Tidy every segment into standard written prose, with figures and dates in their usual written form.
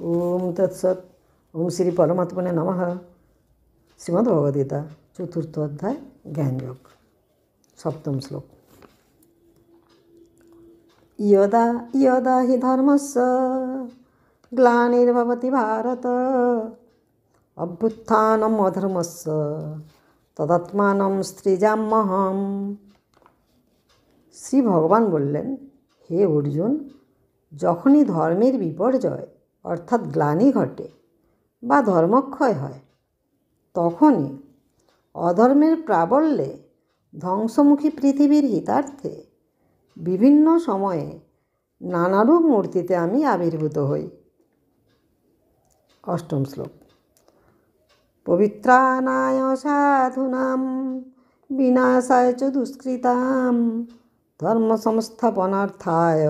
ओम तत्सत। ओम श्री परमात्मने नमः। श्रीमद्भगवद्गीता चतुर्थ अध्याय ज्ञान योग सप्तम श्लोक। यदा यदा हि धर्मस्य ग्लानिर्भवति भारत अभ्युत्थानम् अधर्मस्य तदात्मानं सृजाम्यहम्। শ্রী ভগবান বললেন, হে অর্জুন, যখনই ধর্মের বিপর্যয় অর্থাৎ গ্লানি ঘটে বা ধর্মক্ষয় হয়, তখনই অধর্মের প্রাবল্যে ধ্বংসমুখী পৃথিবীর হিতার্থে বিভিন্ন সময়ে নানারূপ মূর্তিতে আমি আবির্ভূত হই। অষ্টম শ্লোক। পবিত্রাণায় সাধূনাং বিনাশায় চ দুষ্কৃতাং ধর্ম সংস্থাপনার্থায়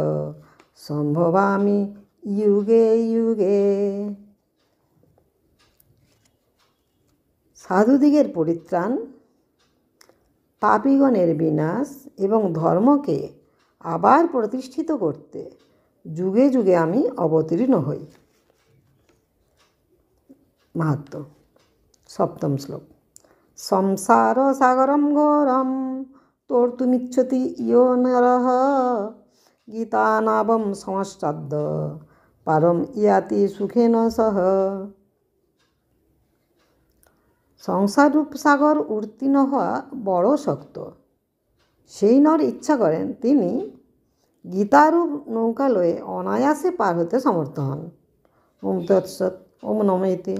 সম্ভবামি যুগে যুগে। সাধুদিগের পরিত্রাণ, পাপীগণের বিনাশ এবং ধর্মকে আবার প্রতিষ্ঠিত করতে যুগে যুগে আমি অবতীর্ণ হই। মাহাত্ম্য। সপ্তম শ্লোক। সংসার সাগরম ঘোরম তর্তুমিচ্ছতি ইয়ো নরঃ গীতানাবম সংশ্রাদ্য পারম ইয়াতি সুখেন সহ। সংসাররূপ সাগর উত্তীর্ণ হওয়া বড় শক্ত। সেই নর ইচ্ছা করেন তিনি গীতারূপ নৌকালয়ে অনায়াসে পার হতে সমর্থ হন। ওম তৎসৎ। ওম নমঃ ইতি।